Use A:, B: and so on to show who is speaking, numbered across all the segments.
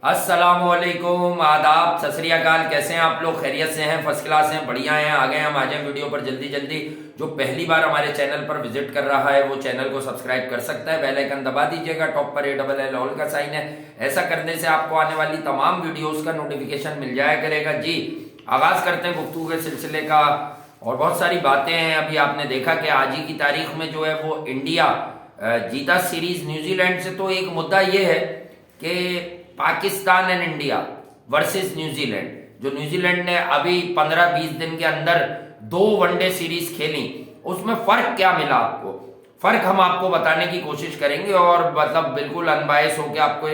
A: अस्सलामुअलैकुम, आदाब, सत श्री अकाल। कैसे हैं आप लोग? खैरियत से हैं? फर्स्ट क्लास हैं? बढ़िया हैं? आ गए हम आज वीडियो पर जल्दी जल्दी। जो पहली बार हमारे चैनल पर विजिट कर रहा है वो चैनल को सब्सक्राइब कर सकता है। बेल आइकन दबा दीजिएगा, टॉप पर ALL ऑल का साइन है। ऐसा करने से आपको आने वाली तमाम वीडियोस का नोटिफिकेशन मिल जाया करेगा। जी, आगाज करते हैं गुफ्तगू के सिलसिले का। और बहुत सारी बातें हैं। अभी आपने देखा कि आज ही की तारीख में जो है वो इंडिया जीता सीरीज न्यूजीलैंड से। तो एक मुद्दा ये है कि Pakistan and India versus New Zealand, जो न्यूजीलैंड ने अभी 15-20 दिन के अंदर 2 वनडे सीरीज खेली, उसमें फर्क क्या मिला आपको? फर्क हम आपको बताने की कोशिश करेंगे और मतलब बिल्कुल अनबायस होकर आपको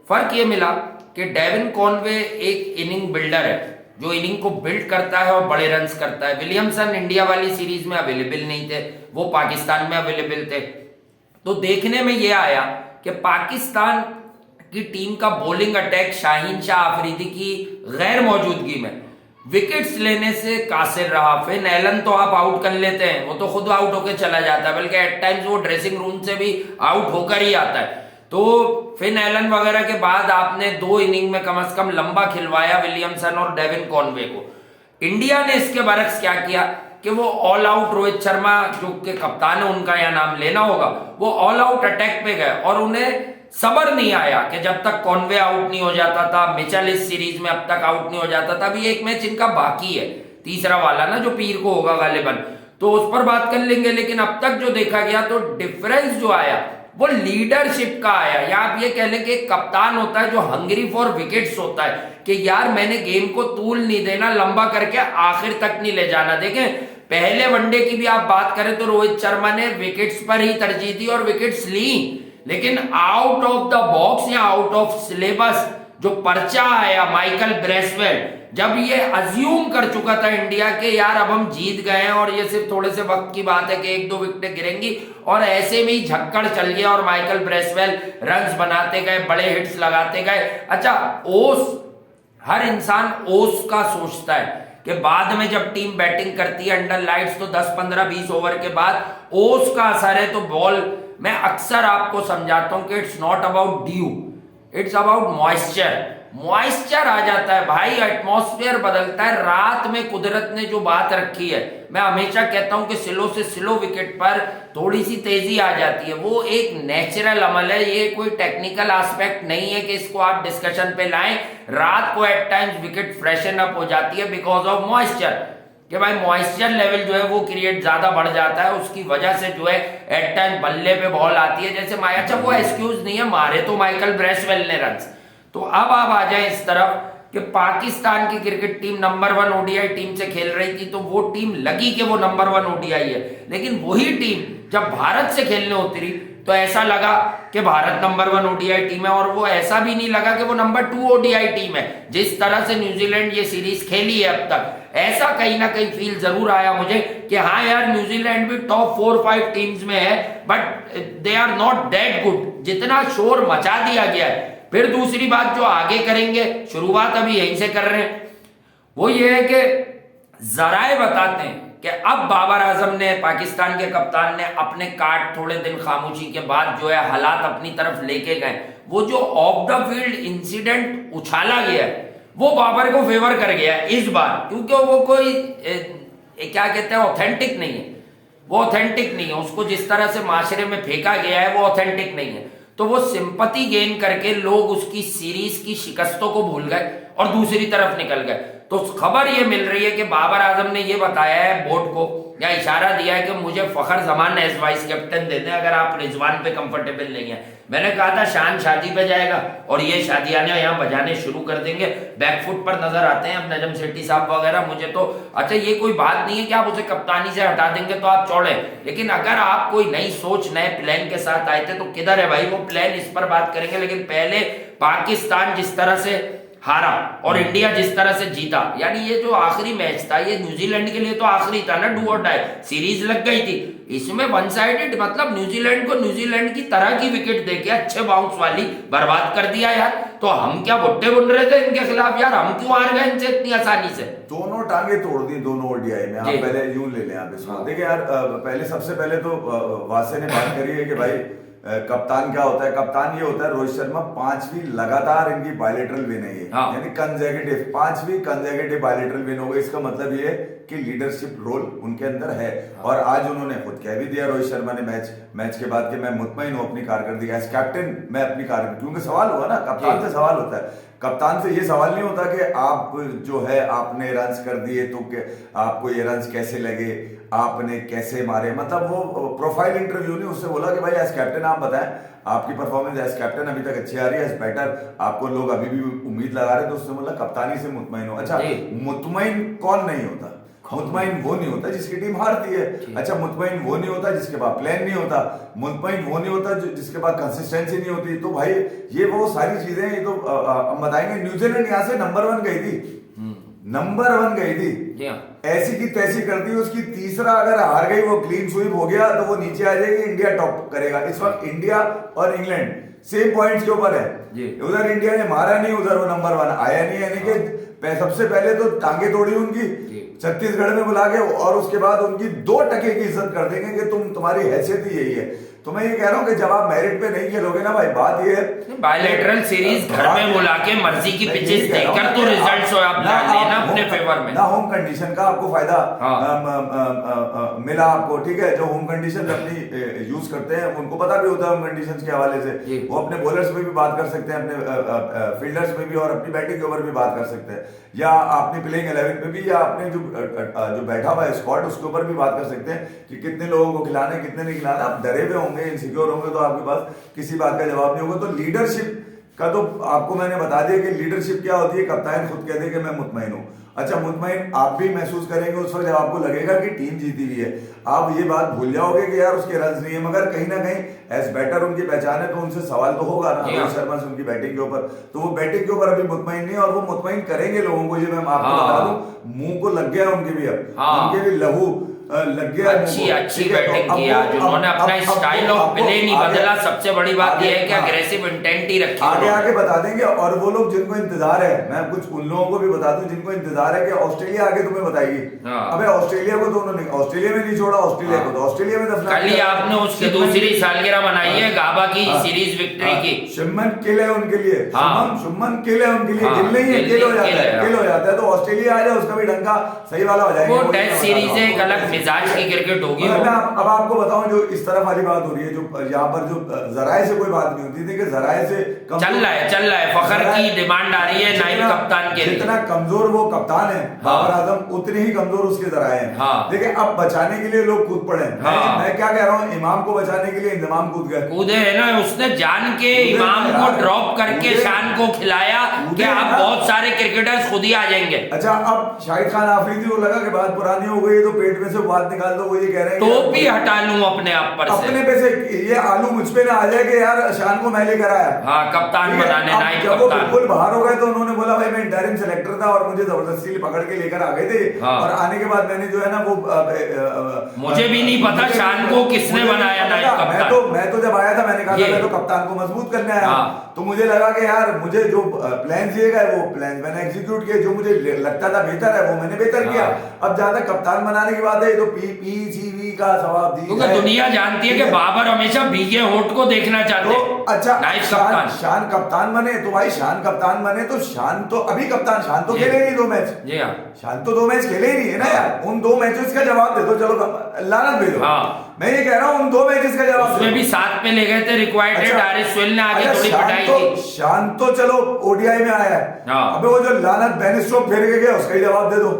A: फर्क ये मिला कि डेविन कॉनवे एक इनिंग बिल्डर है, जो इनिंग को बिल्ड करता है और बड़े रन्स करता है। विलियमसन इंडिया वाली सीरीज में अवेलेबल नहीं थे, वो पाकिस्तान में अवेलेबल थे। तो देखने में यह आया कि पाकिस्तान की टीम का बॉलिंग अटैक शाहीन शाह अफरीदी की गैर मौजूदगी में विकेट्स लेने से कासिर रहा। फिन एलन तो आप आउट कर लेते हैं, वो तो खुद आउट होकर चला जाता है, बल्कि एट टाइम्स वो ड्रेसिंग रूम से भी आउट होकर ही आता है। तो फिन एलन वगैरह के बाद आपने 2 इनिंग में कम से कम लंबा खिलवाया विलियमसन और डेविन कॉनवे को। इंडिया ने इसके बरक्स क्या किया कि वो ऑल आउट, रोहित शर्मा जो के कप्तान है, उनका यह नाम लेना होगा, वो ऑल आउट अटैक पे गए और उन्हें सबर नहीं आया कि जब तक कॉनवे आउट नहीं हो जाता था, मिचेल इस सीरीज में अब तक आउट नहीं हो जाता था। अभी एक मैच इनका बाकी है, तीसरा वाला ना, जो पीर को होगा गालिबन, तो उस पर बात कर लेंगे। लेकिन अब तक जो देखा गया तो डिफरेंस जो आया वो लीडरशिप का आया। या आप ये कह लें कि एक कप्तान होता है जो हंग्री फॉर विकेट्स होता है कि यार मैंने गेम को तूल नहीं देना, लंबा करके आखिर तक नहीं ले जाना। देखें, पहले वनडे की भी आप बात करें तो रोहित शर्मा ने विकेट्स पर ही तरजीह दी और विकेट्स ली, लेकिन आउट ऑफ द बॉक्स या आउट ऑफ सिलेबस जो पर्चा आया माइकल ब्रेसवेल, जब ये अज्यूम कर चुका था इंडिया के यार अब हम जीत गए हैं और ये सिर्फ थोड़े से वक्त की बात है कि 1-2 विकेटें गिरेंगी, और ऐसे में ही झक्कड़ चल गया और माइकल ब्रेसवेल रन्स बनाते गए, बड़े हिट्स लगाते गए। अच्छा, ओस, हर इंसान ओस का सोचता है कि बाद में जब टीम बैटिंग करती है अंडर लाइट्स तो 10, 15, 20 ओवर के बाद ओस का असर है। तो बॉल, मैं अक्सर आपको समझाता हूं कि it's not about dew, it's about moisture. Moisture आ जाता है भाई, एटमॉस्फेयर बदलता है। रात में कुदरत ने जो बात रखी है, मैं हमेशा कहता हूं कि स्लो से स्लो विकेट पर थोड़ी सी तेजी आ जाती है, वो एक नेचुरल अमल है। ये कोई टेक्निकल एस्पेक्ट नहीं है कि इसको आप डिस्कशन पे लाएं। रात को at times wicket freshen up हो जाती है बिकॉज ऑफ मॉइस्चर, कि भाई मॉइस्चर लेवल जो है वो क्रिएट ज्यादा बढ़ जाता है, उसकी वजह से जो है एट टाइम बल्ले पे बॉल आती है। जैसे अच्छा, वो एक्सक्यूज नहीं है, मारे तो माइकल ब्रेसवेल ने रन्स। तो अब आप आ जाए इस तरफ कि पाकिस्तान की cricket team number 1 ODI team से खेल रही थी, तो वो टीम लगी कि वो नंबर 1 ओडीआई है, लेकिन वही टीम जब भारत से खेलने उतरी तो ऐसा लगा कि भारत नंबर 1 ओडीआई टीम है, और वो ऐसा भी नहीं लगा कि वो नंबर 2 ओडीआई टीम है। जिस तरह से न्यूजीलैंड ये सीरीज खेली है अब तक, ऐसा कहीं ना कहीं फील जरूर आया मुझे कि हाँ यार, न्यूजीलैंड भी टॉप 4-5 टीम्स में है, but they are not that good जितना शोर मचा दिया गया है। फिर दूसरी बात जो आगे करेंगे, शुरुआत अभी यहीं से कर रहे हैं, वो ये है कि जराए बताते हैं कि अब बाबर आजम ने, पाकिस्तान के कप्तान ने अपने कार्ड थोड़े दिन खामोशी के बाद जो है हालात अपनी तरफ लेके गए। वो जो ऑफ द फील्ड इंसिडेंट उछाला गया है वो बाबर को फेवर कर गया इस बार, क्योंकि वो कोई क्या कहते हैं, ऑथेंटिक नहीं है। वो ऑथेंटिक नहीं है, उसको जिस तरह से माशरे में फेंका गया है वो ऑथेंटिक नहीं है। तो वो सिंपैथी गेन करके लोग उसकी सीरीज की शिकस्तों को भूल गए और दूसरी तरफ निकल गए। तो खबर ये मिल रही है कि बाबर आजम ने ये बताया है बोर्ड को, या इशारा दिया है कि मुझे फखर Zaman as vice captain they दें अगर आप रिजवान पे कंफर्टेबल नहीं है। मैंने कहा था शान शादी पे जाएगा और ये शादियाने यहाँ बजाने शुरू कर देंगे, बैकफुट पर नजर आते हैं अब नजम सेठी साहब वगैरह। मुझे तो अच्छा, ये कोई बात नहीं है कि आप उसे कप्तानी से हटा देंगे तो आप चौड़े, लेकिन अगर आप कोई नई सोच, नए प्लान के साथ आए थे तो किधर है भाई वो प्लान? इस पर बात करेंगे। लेकिन पहले पाकिस्तान जिस तरह से हारा और इंडिया जिस तरह से जीता, यानी ये जो आखिरी मैच था ये न्यूजीलैंड के लिए तो आखिरी था ना, डू और डाई सीरीज लग गई थी। इसमें वन साइडेड, मतलब न्यूजीलैंड को न्यूजीलैंड की तरह की विकेट देके अच्छे बाउंस वाली बर्बाद कर दिया यार। तो हम क्या भुट्टे बुन रहे थे इनके खिलाफ यार? हम क्यों हार गए इनसे इतनी आसानी से?
B: दोनों टांगे तोड़ दी दोनों ओडीआई में। आप पहले यूं ले लें आप इसको। देखिए यार, पहले सबसे पहले तो वासे ने बात करी है कि भाई कप्तान क्या होता है? कप्तान ये होता है रोहित शर्मा 5वीं लगातार इनकी बायलेटरल विन है ये, यानी कंसेक्यूटिव 5वीं कंसेक्यूटिव बायलेटरल विन हो गई। इसका मतलब ये कि लीडरशिप रोल उनके अंदर है। और आज उन्होंने खुद कह भी दिया रोहित शर्मा ने मैच के बाद कि मैं मुतमईन हूं अपनी कारकर्दगी एज कैप्टन, मैं अपनी कारकर्दगी, क्योंकि सवाल हुआ ना, कप्तान से सवाल होता है। कप्तान से ये सवाल नहीं होता कि आप जो है आपने रन्स कर दिए तो आपको ये रन्स कैसे लगे, आपने कैसे मारे, मतलब वो प्रोफाइल इंटरव्यू नहीं। उससे बोला कि भाई एज कैप्टन आप बताएं आपकी परफॉर्मेंस एज कैप्टन अभी तक अच्छी आ रही है, एज बैटर आपको लोग अभी भी उम्मीद लगा रहे हैं, तो उससे बोला कप्तानी से मुतमईन हो। अच्छा, मुतमईन कौन नहीं होता? मुतमईन वो नहीं होता जिसकी टीम हारती है। अच्छा, मुतमईन वो नहीं होता जिसके पास प्लान नहीं होता। मुतमईन वो नहीं होता जिसके पास कंसिस्टेंसी नहीं होती। तो भाई ये वो सारी चीजें, ये तो हम बताएंगे। न्यूजीलैंड यहाँ से नंबर 1 गई थी, नंबर 1 गई थी, ऐसी की तैसी कर दी। उसकी तीसरा अगर हार गई, वो क्लीन स्वीप हो गया, तो वो नीचे आ जाएगी, इंडिया टॉप करेगा। इस वक्त इंडिया और इंग्लैंड सेम पॉइंट्स के ऊपर है। उधर इंडिया ने मारा नहीं, उधर वो नंबर 1 आया नहीं, यानी कि सबसे पहले तो टांगे तोड़ी उनकी छत्तीसगढ़ में बुला के, और उसके बाद उनकी 2 टके की इज्जत कर देंगे कि तुम्हारी हैसियत ही यही है। तो मैं ये कह रहा हूँ कि जब आप मेरिट पे नहीं खेलोगे ना भाई, बात ये है
A: बायलैटरल सीरीज घर में बुला के मर्जी की पिचेस देखकर तो रिजल्ट्स हो आप डाल लेना अपने फेवर में।
B: ना होम कंडीशन का आपको फायदा मिला आपको, ठीक है। जो होम कंडीशन अपनी यूज करते हैं उनको पता भी होता है होम कंडीशंस के हवाले से, वो अपने बॉलर्स में भी बात कर सकते हैं, अपने फील्डर्स में भी, और अपनी बैटिंग के ऊपर भी बात कर सकते हैं, या अपनी प्लेइंग 11 पे भी, या अपने जो बैठा हुआ है स्क्वाड उसके ऊपर भी बात कर सकते हैं कि कितने लोगों को खिलाना है, कितने नहीं खिलाना। आप डरे हुए होंगे, इनसिक्योर होंगे, तो आपके पास किसी बात का जवाब नहीं होगा। तो लीडरशिप का तो आपको मैंने बता दिया कि लीडरशिप क्या होती है। कप्तान खुद कहते हैं कि मैं मुतमईन हूं। अच्छा, मुतमईन आप भी महसूस करेंगे उस वक्त जब आपको लगेगा कि टीम जीती हुई है। आप ये बात भूल जाओगे कि यार उसके रन्स नहीं है, मगर कहीं ना कहीं एज बैटर उनकी पहचान है, तो उनसे सवाल तो होगा ना रोहित शर्मा से उनकी बैटिंग के ऊपर। तो वो बैटिंग के ऊपर अभी मुतमईन नहीं है, और वो मुतमईन करेंगे लोगों को। ये मैं आपको बता दूं, मुंह को लग गया उनके भी, अब उनके भी लहू लग गया।
A: अच्छी बैटिंग किया जिन्होंने अपना स्टाइल ऑफ प्ले नहीं बदला। सबसे बड़ी बात यह है कि अग्रेसिव इंटेंट ही रखी।
B: आगे बता देंगे। और वो लोग जिनको इंतजार है, मैं कुछ उन लोगों को भी बता दूं जिनको इंतजार है कि ऑस्ट्रेलिया आगे तुम्हें बताएगी। अबे ऑस्ट्रेलिया को तो उन्होंने ऑस्ट्रेलिया में नहीं छोड़ा, ऑस्ट्रेलिया को तो ऑस्ट्रेलिया में दफना।
A: कल ही आपने उसकी दूसरी सालगिरह मनाई है गाबा की सीरीज विक्ट्री की।
B: शुभमन किल है उनके लिए, शुभमन किल है उनके लिए, किल नहीं है, किल हो जाता है, किल हो जाता है। तो ऑस्ट्रेलिया आ जाए, उसका भी डंका सही वाला हो जाएगा।
A: वो टेस्ट सीरीज है, एक अलग मिजाज की क्रिकेट होगी।
B: अब आपको बताऊं, जो इस तरफ वाली बात हो रही है, जो यहाँ पर जो जराए से कोई बात नहीं होती थी कि जराए से
A: चल रहा है फखर की डिमांड आ रही है नाइब कप्तान के लिए।
B: जितना कमजोर वो कप्तान है बाबर आजम, उतने ही कमजोर उसके जराए हैं। देखिए, अब बचाने के लिए लोग कूद पड़े। मैं क्या कह रहा हूँ, इमाम को बचाने के लिए इंतजाम कूदे है ना। उसने जान के इमाम को ड्रॉप करके शान को खिलाया कि अब बहुत सारे क्रिकेटर्स खुद ही आ जाएंगे। अच्छा, अब शाहिद खान आफरीदी को लगा कि बात पुरानी हो गई, तो पेट में से बात निकाल दो। वो ये कह रहे हैं
A: टोपी हटा लूं अपने आप पर से,
B: अपने पे से ये आलू मुझ पे ना आ जाए कि यार शान को मैं लेकर आया।
A: कप्तान बनाने, नाइब
B: जब वो बिल्कुल बाहर हो गए तो उन्होंने बोला भाई मैं इंटरिम सेलेक्टर था और मुझे जबरदस्ती पकड़ के लेकर आ गए थे। और आने के बाद मैंने जो है ना वो
A: मुझे भी नहीं पता शान को किसने बनाया नाइब कप्तान।
B: मैं तो जब आया था मैंने कहा मैं तो कप्तान को मजबूत करने आया। तो मुझे लगा कि यार मुझे जो प्लान दिए गए वो प्लान मैंने एग्जीक्यूट किए, जो मुझे लगता था बेहतर है वो मैंने बेहतर किया। अब जहां तक कप्तान बनाने की बात है, तो पीसीबी का जवाब दी,
A: क्योंकि दुनिया जानती है कि बाबर हमेशा भीगे होठ को देखना चाहते हैं।
B: अच्छा, शान कप्तान बने तो भाई शान कप्तान बने तो शान तो अभी कप्तान, शान तो खेले नहीं 2 मैच। जी हाँ, शान तो 2 मैच खेले ही नहीं है ना यार। उन 2 मैचेस का जवाब दे दो, चलो लानत भेजो। मैं ये कह रहा हूँ उन 2 मैचेस का जवाब, उसमें भी 7 पे ले गए थे रिक्वायर्ड है। डारिस स्वेल ने आगे थोड़ी पिटाई की। शान तो चलो ओडीआई में आया है, अबे वो जो लानत बेन स्टोक्स फेर के गया उसका ही जवाब दे दो।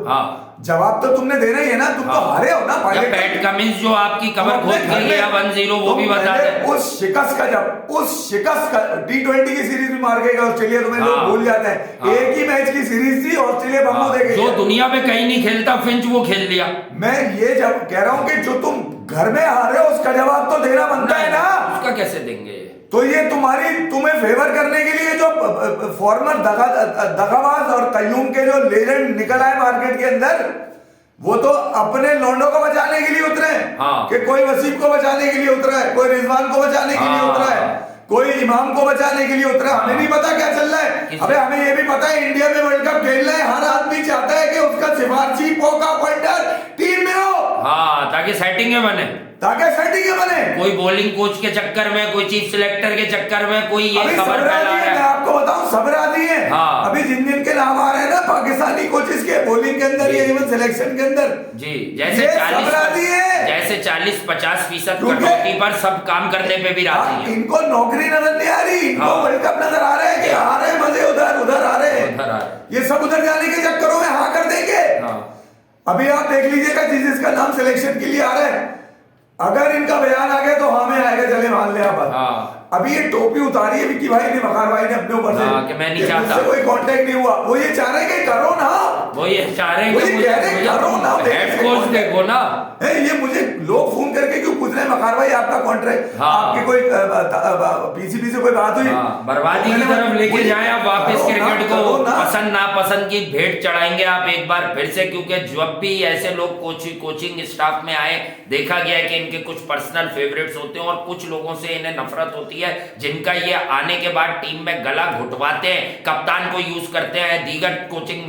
B: जवाब तो तुमने देना ही है ना, तुम तो हारे हो ना। पैट कमिंस जो आपकी कमर खोद के गया 1-0, वो भी बता दे। उस शिकस्त का T20 की सीरीज भी मार गया ऑस्ट्रेलिया, तुम्हें लोग भूल जाते हैं। एक ही मैच की सीरीज थी, ऑस्ट्रेलिया बम्बू दे गई। जो दुनिया में कहीं नहीं खेलता फिंच, वो खेल लिया। मैं ये जब कह रहा हूं कि जो तुम घर में हारे हो उसका जवाब तो देना बनता है ना। उसका कैसे देंगे? तो ये तुम्हें फेवर करने के लिए जो फॉर्मर दगाबाज और कयूम के जो लेजेंड निकल आए मार्केट के अंदर, वो तो अपने लौंडों को बचाने के लिए उतरे कि कोई वसीम को बचाने के लिए उतरा है, कोई रिजवान को बचाने के लिए उतरा है, कोई इमाम को बचाने के लिए उतरा। हमें नहीं पता क्या चल रहा है। अबे हमें ये भी पता है इंडिया में वर्ल्ड कप खेल रहा है, हर आदमी चाहता है कि उसका सिफारशी पोका पॉइंटर टीम में हो।
A: हाँ, ताकि सेटिंग बने, कोई बॉलिंग कोच के चक्कर में, कोई चीफ सिलेक्टर के चक्कर में कोई ये खबर फैला रहा है।
B: मैं आपको बताऊं, सब्र आती है।
A: हाँ।
B: अभी जिन के नाम आ रहे हैं ना पाकिस्तानी कोचेस के बॉलिंग के अंदर या इवन सिलेक्शन के अंदर,
A: जी, जैसे 40-50% कटौती पर सब काम करने पे भी राजी है।
B: इनको नौकरी नजर नहीं आ रही, इनको वर्ल्ड कप नजर आ रहा है कि आ रहे मजे उधर आ रहे हैं, ये सब उधर जाने के चक्करों में हाँ कर देंगे। अभी आप देख लीजिएगा जिसका नाम सिलेक्शन के लिए आ रहा है, अगर इनका बयान आ गया तो हमें आएगा, चले मान ले आप। अभी ये टोपी उतारी है विक्की भाई ने, वकार भाई ने अपने ऊपर से
A: कि मैं नहीं चाहता,
B: कोई कांटेक्ट नहीं हुआ। वो ये चाह रहे हैं कि करो ना,
A: वो ये चाह रहे हैं
B: कि करो ना,
A: हेड कोच देखो ना।
B: ये मुझे लोग फोन करके क्यों पूछ रहे हैं वकार भाई आपका कॉन्ट्रैक्ट, आपकी कोई पीसीबी से कोई बात हुई?
A: बर्बादी की तरफ लेके जाए आप वापस क्रिकेट को, पसंद नापसंद की भेंट चढ़ाएंगे आप एक बार फिर से, क्योंकि जब भी ऐसे लोग कोचिंग स्टाफ में आए, देखा गया है कि इनके कुछ पर्सनल फेवरेट्स होते हैं और कुछ लोगों से इन्हें नफरत होती है, जिनका ये आने के बाद टीम में गला घुटवाते हैं, कप्तान को यूज करते हैं, दीगर कोचिंग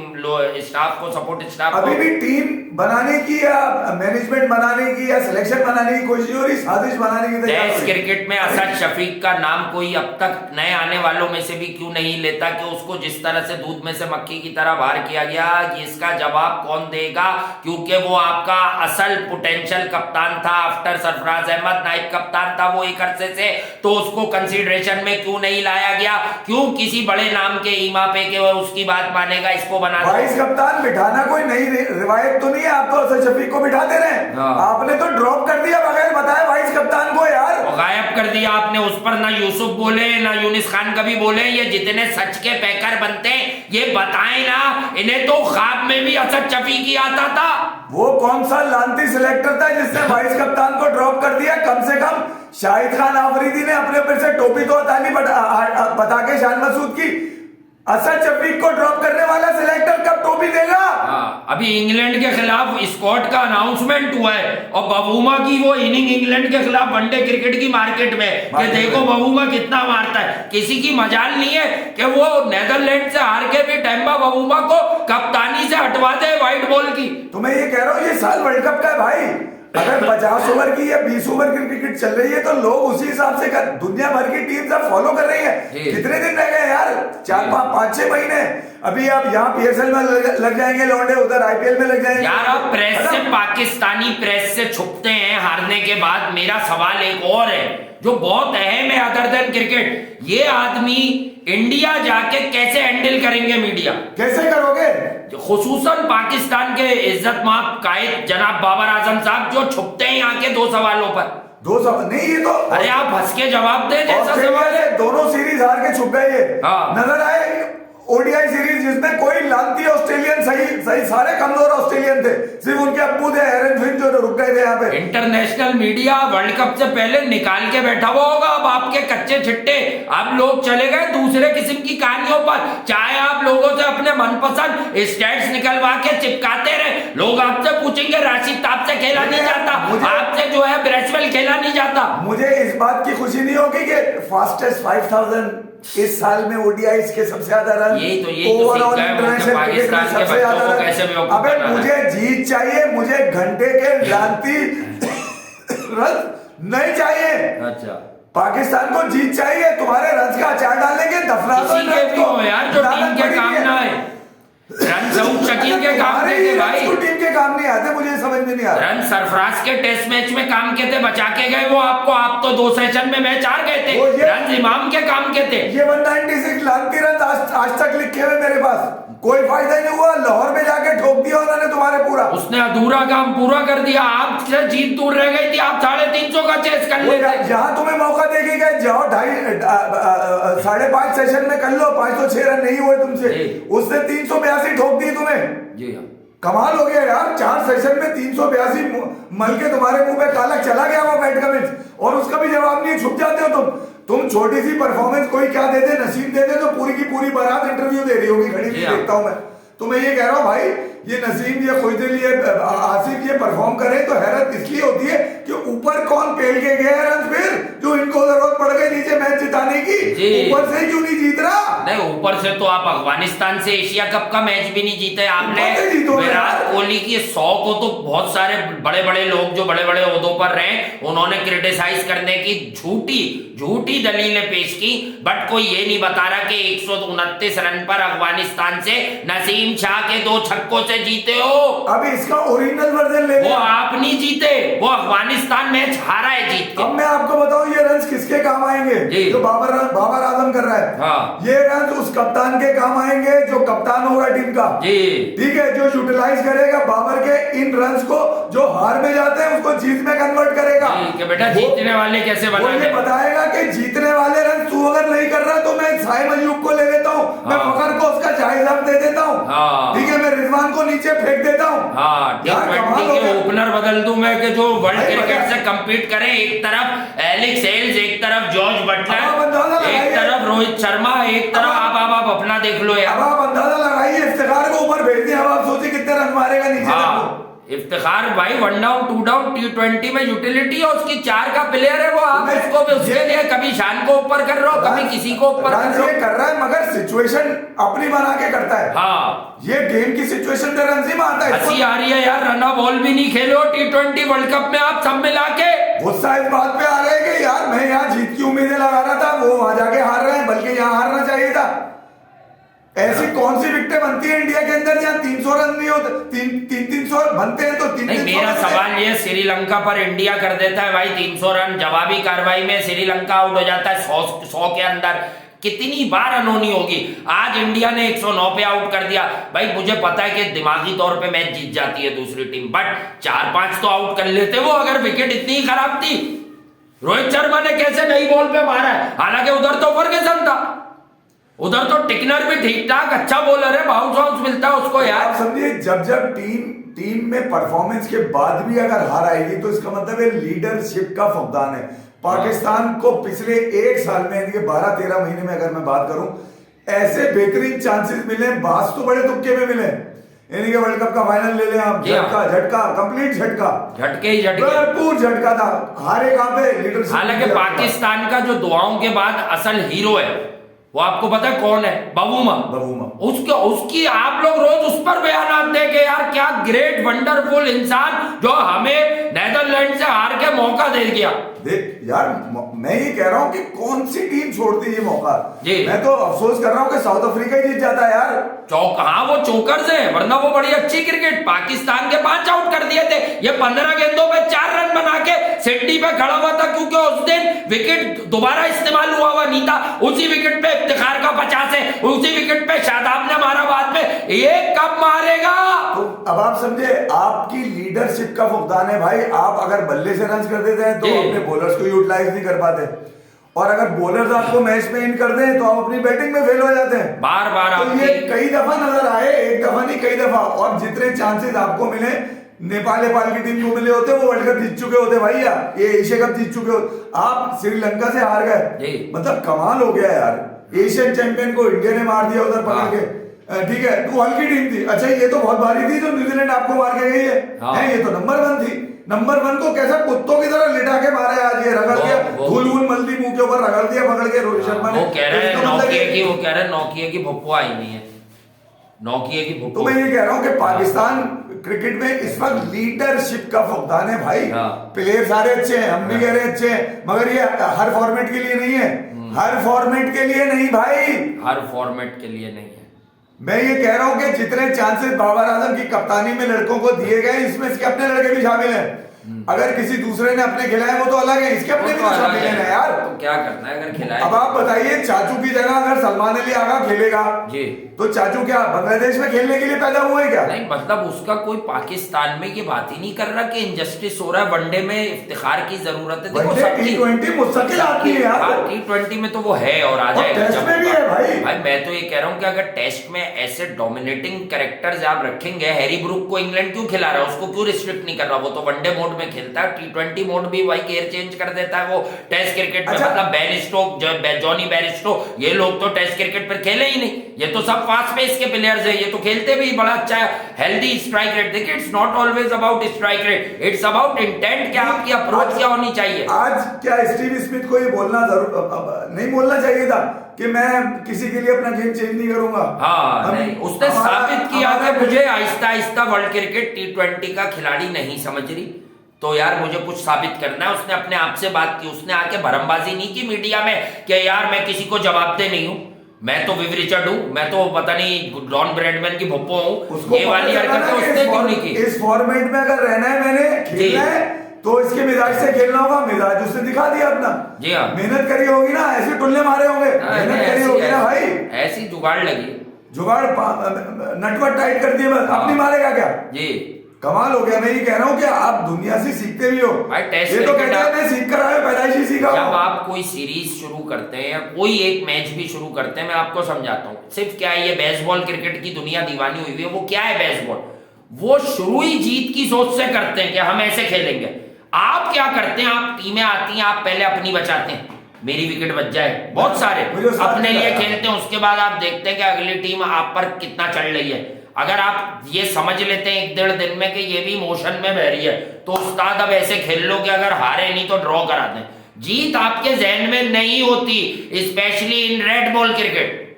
A: स्टाफ को, सपोर्ट स्टाफ।
B: अभी भी टीम बनाने की या मैनेजमेंट बनाने की या सिलेक्शन बनाने की कोशिश हो रही, साजिश बनाने की।
A: टेस्ट क्रिकेट में असद शफीक का नाम कोई अब तक नए आने वालों में से भी क्यों नहीं लेता कि उसको जिस तरह से दूध में से मक्खी की तरह बाहर किया गया, इसका जवाब कौन देगा? क्योंकि वो आपका असल पोटेंशियल कप्तान था, आफ्टर सरफराज अहमद नाइब कप्तान था वो एक अरसे से, तो उसको कंसीडरेशन में क्यों नहीं लाया गया? क्यों किसी बड़े नाम के ईमा पे के उसकी बात मानेगा, इसको बना
B: वाइस कप्तान बिठाना कोई नई रिवायत तो नहीं है, आप तो असद शफीक को बिठाते रहे, आपने तो ड्रॉप कर दिया बगैर बताए वाइस कप्तान को यार,
A: गायब कर दिया आपने। उस पर ना यूसुफ बोले ना यूनिस खान कभी बोले, ये जितने सच के पैकर बनते ये बताएं ना, इन्हें तो ख्वाब में भी असद शफीक ही आता था।
B: वो कौन सा लांती सिलेक्टर था जिसने वाइस कप्तान को ड्रॉप कर दिया? कम से कम शाहिद खान आफरीदी ने अपने ऊपर से टोपी तो हटा ली बता के शान मसूद की, असद शफीक को ड्रॉप करने वाला सिलेक्टर कब टोपी देगा?
A: अभी इंग्लैंड के खिलाफ स्कॉट का अनाउंसमेंट हुआ है और बबूमा की वो इनिंग इंग्लैंड के खिलाफ वनडे क्रिकेट की मार्केट में कि देखो बबूमा कितना मारता है। किसी की मजाल नहीं है कि वो नेदरलैंड से हार के भी टेम्बा बबूमा को कप्तानी से हटवा दे व्हाइट बॉल की।
B: तो मैं ये कह रहा हूँ ये साल वर्ल्ड कप का है भाई, अगर 50 ओवर की या 20 ओवर की क्रिकेट चल रही है तो लोग उसी हिसाब से दुनिया भर की टीम सब फॉलो कर रही है। कितने दिन रह गए यार? 4-5-6 महीने। अभी आप यहाँ पीएसएल में लग जाएंगे लौंडे, उधर आईपीएल में लग जाएंगे
A: यार। आप प्रेस से, पाकिस्तानी प्रेस से छुपते हैं हारने के बाद। मेरा सवाल एक और है जो बहुत अहम है अदर देन क्रिकेट, ये आदमी इंडिया जाके कैसे हैंडल करेंगे मीडिया?
B: कैसे करोगे?
A: खुसूसन पाकिस्तान के इज्जत माप कायद जनाब बाबर आजम साहब जो छुपते हैं यहाँ के दो सवालों पर।
B: दो सवाल नहीं, ये तो
A: अरे आप हंस के जवाब दे जैसा सवाल है।
B: दोनों सीरीज हार के छुप गए ये। नजर आए ओडीआई सीरीज जिसमें कोई लांती ऑस्ट्रेलियन सही सारे कमजोर ऑस्ट्रेलियन थे, सिर्फ उनके अब्बू थे एरन फिंच जो रुक गए थे यहाँ पे।
A: इंटरनेशनल मीडिया वर्ल्ड कप से पहले निकाल के बैठा हुआ होगा अब आपके कच्चे छिट्टे। अब लोग चले गए दूसरे किस्म की कहानियों पर, चाहे आप लोगों से अपने मनपसंद स्टैट्स निकलवा के चिपकाते रहे। लोग आपसे पूछेंगे राशिद आपसे खेला नहीं जाता, आपसे जो है ब्रेसवेल खेला नहीं जाता।
B: मुझे इस बात की खुशी नहीं होगी कि फास्टेस्ट 5000 इस साल में ओडीआई के सबसे ज्यादा रन, ओवरऑल इंटरनेशनल क्रिकेट में सबसे ज्यादा रन। अबे मुझे जीत चाहिए, मुझे घंटे के लांती रन नहीं चाहिए।
A: अच्छा,
B: पाकिस्तान को जीत चाहिए, तुम्हारे रन का अचार डालेंगे दफना दो
A: यार जो टीम के काम ना है। रन सऊद शकील के काम के थे भाई,
B: टीम के काम नहीं आते, मुझे समझ में नहीं आ रहा।
A: रन सरफराज के टेस्ट मैच में काम के थे, बचा के गए वो आपको, आप तो 2 सेशन में मैच हार गए थे। रन इमाम के काम के थे।
B: ये 196 लांती रन आज तक लिखे हुए मेरे पास, कोई फायदा नहीं हुआ। लाहौर में जाके ठोक दिया उन्होंने तुम्हारे पूरा, उसने
A: अधूरा काम पूरा कर दिया। आपसे जीत दूर रह गई थी, आप 350 का चेस कर लेते।
B: जहां तुम्हें मौका देगी गए जाओ 5.5 सेशन में कर लो, 506 रन नहीं हुए तुमसे, उसने 382 ठोक दी तुम्हें।
A: जी हाँ,
B: कमाल हो गया यार, 4 सेशन में 382 मल के तुम्हारे मुंह पे काला चला गया वो बैट कमिंस, और उसका भी जवाब नहीं, छुप जाते हो तुम छोटी सी परफॉर्मेंस कोई क्या दे दे, नसीब दे दे तो पूरी की पूरी बारात इंटरव्यू दे रही होगी खड़ी हुई, देखता हूं मैं। तो मैं ये कह रहा हूं भाई, ये नसीम, ये खुदिल, ये आसिफ ये परफॉर्म करे तो हैरत इसलिए होती है कि ऊपर कौन पेल के गया रन फिर जो इनको जरूरत पड़ गई नीचे मैच जिताने की, ऊपर से क्यों नहीं जीत रहा?
A: नहीं, ऊपर से तो आप अफगानिस्तान से एशिया कप का मैच भी नहीं जीते आपने। विराट कोहली की 100 को तो बहुत सारे बड़े बड़े लोग जो बड़े बड़े ओहदों पर रहे उन्होंने क्रिटिसाइज करने की झूठी दलीलें पेश की, बट कोई ये नहीं बता रहा कि 129 रन पर अफगानिस्तान से नसीम शाह के 2 छक्कों से जीते हो।
B: अब इसका ओरिजिनल वर्जन ले,
A: वो आप नहीं जीते, वो अफगानिस्तान मैच हारा है जीत के।
B: अब मैं आपको बताऊं ये रन किसके काम आएंगे? जो बाबर आजम कर रहा है।
A: हाँ।
B: ये रन उस कप्तान के काम आएंगे जो कप्तान होगा टीम का, ठीक है, जो यूटिलाइज करेगा बाबर के इन रन्स को, जो हार में जाते हैं उसको जीत में कन्वर्ट करेगा।
A: कि बेटा जीतने वाले कैसे बनाए,
B: बताएगा कि जीतने वाले रन तू अगर नहीं कर रहा तो मैं साइम अयूब को ले लेता हूँ, मैं फखर को उसका जायजा दे देता हूँ, ठीक है, मैं रिजवान को नीचे फेंक देता हूँ,
A: ओपनर बदल दूं मैं कि जो वर्ल्ड क्रिकेट से कंपीट करें। एक तरफ एलेक्स हेल्स, एक तरफ जॉर्ज बटलर, एक तरफ रोहित शर्मा, एक तरफ आप अपना देख लो यार।
B: अब आप अंदाजा लगाइए, इफ्तिखार को ऊपर भेज दिया, अब आप सोचिए कितने रन मारेगा नीचे।
A: इफ्तिखार भाई 1 डाउन 2 डाउन T20 में यूटिलिटी है उसकी, 4 का प्लेयर है वो, आप उसको भी उसके लिए कभी शान को ऊपर कर रहे हो, कभी किसी को ऊपर
B: कर रहा है, मगर सिचुएशन अपनी बना के करता है।
A: हाँ,
B: ये गेम की सिचुएशन पे रन ही मारता है।
A: हंसी आ रही है यार, रन बॉल भी नहीं खेलो T20 वर्ल्ड कप में आप सब मिला के।
B: गुस्सा इस बात पे आ रहा है कि यार मैं यहाँ जीत की उम्मीदें लगा रहा था, वो वहां जाके हार रहे हैं, बल्कि यहाँ हारना चाहिए था। ऐसी कौन सी विकेटें बनती है इंडिया के अंदर जहाँ 300 रन नहीं होते, 300 बनते हैं तो 300।
A: मेरा सवाल ये, श्रीलंका पर इंडिया कर देता है भाई 300 रन, जवाबी कार्रवाई में श्रीलंका आउट हो जाता है 100 के अंदर, कितनी बार अनहोनी होगी। आज इंडिया ने 109 पे आउट कर दिया भाई, मुझे पता है कि दिमागी तौर पे मैच जीत जाती है दूसरी टीम, बट 4-5 तो आउट कर लेते वो अगर विकेट इतनी खराब थी। रोहित शर्मा ने कैसे नई बॉल पे मारा है, हालांकि उधर तो फर्गसन था, उधर तो टिकनर भी ठीक ठाक अच्छा बॉलर है, बाउंस मिलता है उसको यार।
B: आप समझिए, जब टीम में परफॉर्मेंस के बाद भी अगर हार आएगी तो इसका मतलब है लीडरशिप का फुकदान है। पाकिस्तान को पिछले 1 साल में, यानी कि 12-13 महीने में अगर मैं बात करूं, ऐसे बेहतरीन चांसेस मिले, बास तो बड़े तुक्के में मिले, यानी कि वर्ल्ड कप का फाइनल ले लें आप, झटका कंप्लीट झटके भरपूर झटका था, हारे कहां पे लीडरशिप।
A: हालांकि पाकिस्तान का जो दुआओं के बाद असल हीरो है वो आपको पता है कौन है? बबूमा। उसकी आप लोग रोज उस पर बयान दे के यार क्या ग्रेट वंडरफुल इंसान जो हमें नेदरलैंड से हार के मौका दे गया।
B: देख यार, मैं ये कह रहा हूँ कि कौन सी टीम छोड़ती है ये मौका। मैं तो अफसोस कर रहा हूँ कि साउथ अफ्रीका ही जीत जाता है यार।
A: हाँ वो चौकर्स है, वरना वो बड़ी अच्छी क्रिकेट, पाकिस्तान के 5 आउट कर दिए थे, ये 15 गेंदों पे 4 रन बना के सिडनी पे खड़ा हुआ था, क्योंकि उस दिन विकेट दोबारा इस्तेमाल हुआ नहीं था। उसी विकेट पे इफ्तिखार का 50 है, उसी विकेट पे शादाब ने मारा बाद में, ये कब मारेगा?
B: तो अब आप समझे, आपकी लीडरशिप का फुकदान है भाई। आप अगर बल्ले से रन कर देते हैं तो अपने बॉलर्स को यूटिलाइज नहीं कर पाते, और अगर बॉलर्स आपको मैच में इन कर दें तो आप अपनी बैटिंग में फेल हो जाते हैं
A: बार।
B: तो ये कई दफा नजर आए, एक दफा नहीं कई दफा। और जितने चांसेस आपको मिले नेपाल की टीम को मिले होते, वो वर्ल्ड कप जीत चुके होते भैया, ये एशिया कप जीत चुके होते। आप श्रीलंका से हार गए, मतलब कमाल हो गया यार। एशियन चैंपियन को इंडिया ने मार दिया उधर पकड़ के, ठीक है, तो हल्की टीम थी। अच्छा ये तो बहुत भारी थी जो न्यूजीलैंड आपको मार के गई है, ये तो नंबर 1 थी। नंबर 1 को कैसा कुत्तों की तरह लिटा के मारा है आज, ये रगड़ दिया, धूल मल दी मुंह के ऊपर, रगड़ दिया पकड़ के रोहित शर्मा ने।
A: वो कह रहे हैं नोकिया की भुप्पो आई नहीं है, नोकिया की भुप्पो।
B: तो मैं ये कह रहा हूँ कि पाकिस्तान क्रिकेट में इस वक्त लीडरशिप का फुकदान है भाई। प्लेयर सारे अच्छे हैं, हम भी कह रहे अच्छे हैं, मगर ये हर फॉर्मेट के लिए नहीं है, हर फॉर्मेट के लिए नहीं भाई,
A: हर फॉर्मेट के लिए नहीं है।
B: मैं ये कह रहा हूं कि जितने चांसेस बाबर आजम की कप्तानी में लड़कों को दिए गए, इसमें इसके अपने लड़के भी शामिल हैं। अगर किसी दूसरे ने अपने खिलाए वो तो अलग है, इसके अपने भी तो शामिल है यार।
A: तो क्या करना है अगर खिलाए?
B: अब आप बताइए, चाचू की जगह अगर सलमान अली आगा खेलेगा जी, तो चाचू क्या बांग्लादेश में खेलने के लिए पैदा हुए हैं क्या?
A: नहीं, मतलब उसका कोई पाकिस्तान में ये बात ही नहीं कर रहा कि इनजस्टिस हो रहा है, वनडे में इफ्तिखार की जरूरत है। देखो
B: T20 मुस्तकिल आती है यार,
A: T20 में तो वो है और आ जाएगा,
B: टेस्ट में भी है भाई।
A: मैं तो ये कह रहा हूँ कि अगर टेस्ट में ऐसे डोमिनेटिंग कैरेक्टर्स आप रखेंगे, हैरी ब्रूक को इंग्लैंड क्यों खिला रहा है, उसको क्यों रिस्ट्रिक्ट नहीं कर रहा? वो तो वनडे मोड मोड में खेलता है, T20 मोड भी वही गेयर चेंज कर देता है वो टेस्ट क्रिकेट में।
B: अच्छा।
A: मतलब बेन स्टोक, जॉनी बेयरस्टो, ये लोग तो टेस्ट क्रिकेट पर खेले ही नहीं, ये तो सब फास्ट पेस के प्लेयर्स है, ये तो खेलते भी बड़ा अच्छा हेल्दी स्ट्राइक रेट। देखिए it's not always about strike rate, it's about intent, क्या आपकी अप्रोच क्या होनी चाहिए।
B: आज क्या स्टीव स्मिथ को ये बोलना नहीं बोलना चाहिए था कि मैं किसी के लिए अपना गेम चेंज नहीं करूंगा?
A: हाँ नहीं, उसने साबित किया कि मुझे Aahista Aahista world cricket T20 का खिलाड़ी नहीं समझ रही, तो यार मुझे कुछ साबित करना है। उसने अपने आप से बात की, उसने आके भरमबाजी नहीं की मीडिया में कि यार मैं किसी को जवाब दे नहीं हूं, मैं तो विव रिचर्ड हूं, मैं तो पता नहीं डॉन ब्रैडमैन की भुप्पो हूं, ये वाली हरकतें उसने क्यों नहीं की।
B: इस फॉर्मेट में अगर रहना है, मैंने खेलना है, तो इसके मिजाज से खेलना होगा। मिजाज उसने दिखा दिया अपना।
A: जी हाँ,
B: मेहनत करी होगी ना, ऐसे टुल्ले मारे होंगे, मेहनत करी होगी ना भाई,
A: ऐसी जुगाड़ लगी,
B: जुगाड़ नटवट टाइट कर दिए, बस अपनी मारेगा क्या
A: जी।
B: कमाल हो गया। मैं ये कह रहा हूँ कि आप दुनिया से सीखते भी हो
A: भाई, टेस्ट
B: ये तो
A: क्रिकेट
B: कहते हैं मैं सीख कर आया, पैदाइशी सीखा हूं।
A: जब आप कोई सीरीज शुरू करते हैं या कोई एक मैच भी शुरू करते हैं, मैं आपको समझाता हूँ सिर्फ क्या है, ये बेसबॉल क्रिकेट की दुनिया दीवानी हुई है। वो क्या है बेसबॉल, वो शुरू ही जीत की सोच से करते हैं कि हम ऐसे खेलेंगे। आप क्या करते हैं, आप टीमें आती हैं, आप पहले अपनी बचाते हैं, मेरी विकेट बच जाए, बहुत सारे अपने लिए खेलते हैं, उसके बाद आप देखते हैं कि अगली टीम आप पर कितना चढ़ रही है। अगर आप ये समझ लेते हैं 1-1.5 दिन में कि ये भी मोशन में बह रही है, तो उस्ताद अब ऐसे खेल लो कि अगर हारे नहीं तो ड्रॉ करा दें। जीत आपके जहन में नहीं होती, specially in red ball cricket.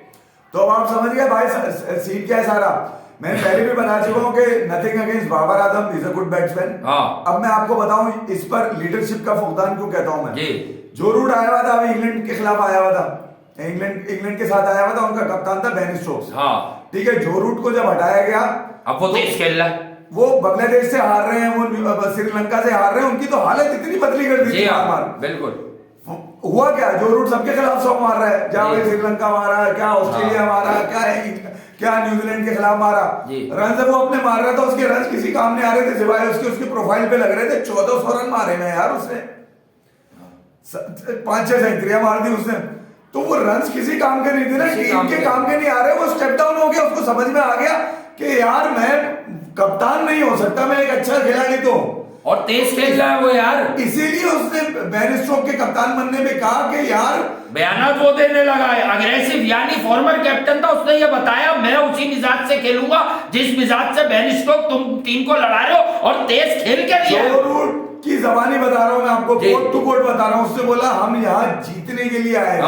B: तो अब आप समझ गए भाई सीन क्या है सारा। मैंने पहले भी बता चुका हूँ कि nothing against Babar Azam, is a good batsman. अब मैं आपको बताऊं इस पर लीडरशिप का फुकदान क्यों कहता हूं मैं। जो रूट आया हुआ था, अभी इंग्लैंड के खिलाफ आया हुआ था, इंग्लैंड के साथ आया हुआ था, उनका कप्तान था बेन स्टोक्स। ठीक है, जो रूट को जब हटाया गया,
A: अब वो तेज खेल रहा है,
B: वो बांग्लादेश से हार रहे हैं, वो श्रीलंका से हार रहे हैं, उनकी तो हालत इतनी पतली कर दी थी।
A: बिल्कुल
B: हुआ क्या, जो रूट सबके खिलाफ 100 मार रहा है, जहां श्रीलंका मारा, क्या ऑस्ट्रेलिया मारा, क्या न्यूजीलैंड के खिलाफ मारा, रन जब वो अपने मार रहा था, उसके रन किसी काम नहीं आ रहे थे सिवाय उसके प्रोफाइल पे लग रहे थे। 1400 रन मारे में यार उसने, 5-6 सेंचुरियां मार दी उसने, तो वो रन किसी काम के नहीं थे ना, टीम के काम के नहीं आ रहे। वो स्टेप डाउन हो गया, उसको समझ में आ गया कि यार मैं कप्तान नहीं हो सकता, मैं एक अच्छा खिलाड़ी तो,
A: और तेज खेल रहा है वो यार।
B: इसीलिए उसने बेन स्टोक के कप्तान बनने में कहा कि यार
A: बयानात वो देने लगा है अग्रेसिव, यानी फॉर्मर कैप्टन था, उसने ये बताया मैं उसी मिजाज से खेलूंगा जिस मिजाज से बेन स्टोक तुम टीम को लड़ा रहे हो, और तेज खेल के दिया।
B: जो रूट की जबानी बता रहा हूं मैं आपको, कोर्ट टू कोर्ट बता रहा हूं, उससे बोला हम यहाँ जीतने के लिए आए,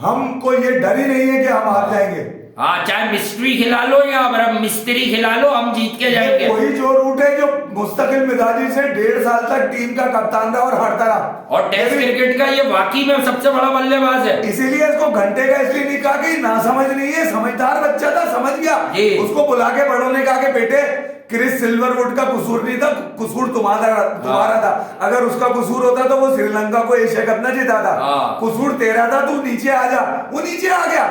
B: हमको ये डर ही नहीं है कि हम हार जाएंगे।
A: हाँ, चाहे मिस्ट्री खिला लो या मिस्त्री खिला लो, हम जीत के जाएंगे।
B: वही जो रूट है जो मुस्तकिल मिजाजी से 1.5 साल तक टीम का कप्तान रहा और हारता रहा,
A: और टेस्ट क्रिकेट का ये वाकई में सबसे बड़ा बल्लेबाज है।
B: इसीलिए इसको घंटे का इसलिए नहीं कहा कि ना समझ नहीं है, समझदार बच्चा था, समझ गया। उसको बुला के बड़ों ने कहा कि बेटे क्रिस सिल्वरवुड का कसूर नहीं था, कसूर तुम्हारा था। अगर उसका कसूर होता तो वो श्रीलंका को एशिया कप ना जीता था, कसूर तेरा था, तू नीचे आ जा। वो नीचे आ गया,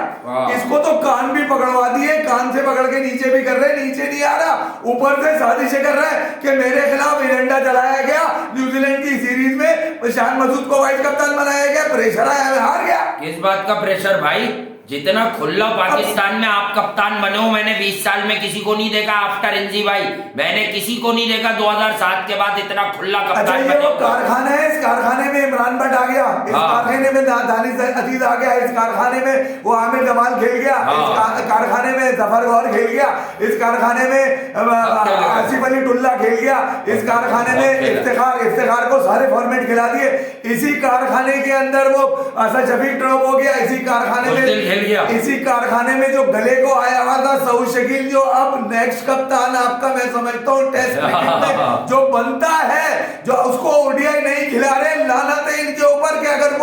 B: इसको तो कान भी पकड़वा दिए, कान से पकड़ के नीचे भी कर रहे, नीचे नहीं आ रहा, ऊपर से साजिशें कर रहा है कि मेरे खिलाफ एजेंडा चलाया गया, न्यूजीलैंड की सीरीज में शान मसूद को वाइस कप्तान बनाया गया, प्रेशर आया, हार गया।
A: किस बात का प्रेशर भाई, जितना खुला पाकिस्तान में आप कप्तान बने हो, मैंने 20 साल में किसी को नहीं देखा आफ्टर इंजी भाई, मैंने किसी को नहीं देखा 2007 के बाद इतना खुला कप्तान
B: बने। वो कारखाना है, इस कारखाने में इमरान भट्ट आ गया, इस कारखाने में दानिश अजीज आ गया, इस कारखाने में वो आमिर जमाल खेल गया, इस कारखाने में जफर गौर खेल गया, इस कारखाने में आसिफ अली टुल्ला खेल गया, इस कारखाने में इफ्तिखार को सारे फॉर्मेट खिला दिए, इसी कारखाने के अंदर वो असद शफीक ड्रॉप हो गया, इसी कारखाने में इसी कारखाने में जो गले को आया हुआ था सऊद शकील, जो अब नेक्स्ट कप्तान आपका मैं समझता हूँ टेस्ट क्रिकेट में जो बनता है, जो उसको ओडीआई नहीं खिला रहे, लानत है इनके ऊपर कि अगर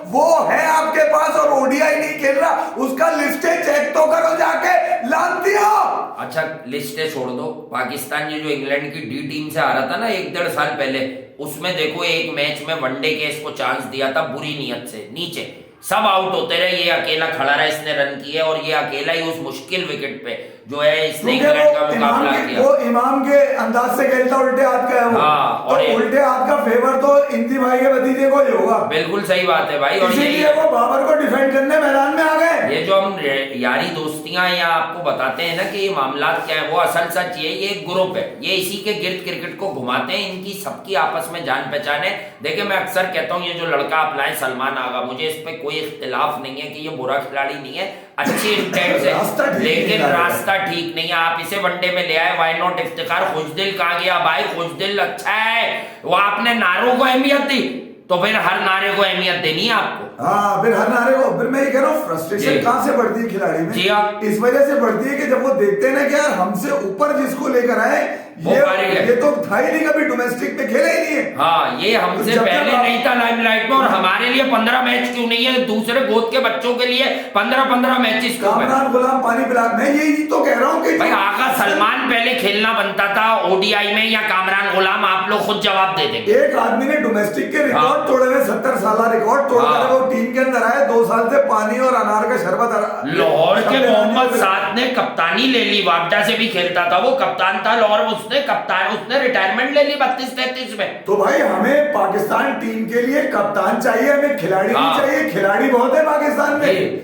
B: वो है आपके पास और ओडीआई नहीं खेल रहा, उसका लिस्टें चेक तो करो जाके, लानती हो। अच्छा
A: लिस्टें छोड़ दो, पाकिस्तान ये जो इंग्लैंड की डी टीम से आ रहा था ना 1-1.5 साल पहले, उसमें देखो एक मैच में वनडे के इसको चांस दिया था बुरी नीयत से, नीचे सब आउट होते रहे, ये अकेला खड़ा रहा, इसने रन किए और ये अकेला ही उस मुश्किल विकेट पे जो है इसने इंग्लैंड का मुकाबला किया।
B: वो इमाम के अंदाज से खेलता, उल्टे हाथ का है वो।
A: हाँ,
B: और तो उल्टे हाथ का फेवर तो इंदी भाई के भतीजे को ही होगा।
A: बिल्कुल सही बात है भाई। और
B: इसीलिए वो बाबर को डिफेंड करने मैदान में आ गए।
A: ये जो हम यारी दोस्तियां या आपको बताते हैं ना कि ये मामलात क्या है, वो असल सच ये एक ग्रुप है, ये इसी के गिर्द क्रिकेट को घुमाते हैं, इनकी सबकी आपस में जान पहचान है। देखिए मैं अक्सर कहता हूँ ये जो लड़का आप लाए सलमान आगा, मुझे इस पे कोई इख्तिलाफ नहीं है कि ये बुरा खिलाड़ी नहीं है, अच्छी इंटेंट से, लेकिन रास्ता ठीक नहीं है। आप इसे वनडे में ले आए, व्हाई नॉट इफ्तिखार। खुशदिल कहाँ गया भाई? खुशदिल अच्छा है, वो आपने नारों को अहमियत दी तो फिर हर नारे को अहमियत देनी है आपको।
B: हाँ, फिर हर नारे को, फिर मैं ये कह रहा हूँ फ्रस्ट्रेशन कहाँ से बढ़ती है खिलाड़ी में?
A: जी हाँ,
B: इस वजह से बढ़ती है कि जब वो देखते हैं ना कि यार हमसे ऊपर जिसको लेकर आए ये तो था ही नहीं, कभी डोमेस्टिक में खेला ही नहीं है।
A: हाँ, ये हमसे पहले नहीं था लाइमलाइट में, और हमारे लिए 15 मैच क्यों नहीं है, दूसरे गोद के बच्चों के लिए 15-15 मैचेस क्यों?
B: कामरान गुलाम पानी पिला, मैं यही तो कह रहा हूँ कि
A: भाई आगा सलमान पहले खेलना बनता था ओडीआई में या कामरान गुलाम, आप लोग खुद जवाब दे देंगे।
B: एक आदमी ने डोमेस्टिक के रिकॉर्ड तोड़े हुए, 70 साल रिकॉर्ड तोड़कर वो टीम के अंदर आए, 2 साल से पानी और अनार का शरबत।
A: लाहौर के मोहम्मद साद ने कप्तानी ले ली, वापडा से भी खेलता था, वो कप्तान था लाहौर, उसने रिटायरमेंट ले ली 32-33 में।
B: तो भाई हमें पाकिस्तान टीम के लिए कप्तान चाहिए, हमें खिलाड़ी नहीं चाहिए। खिलाड़ी बहुत है पाकिस्तान में,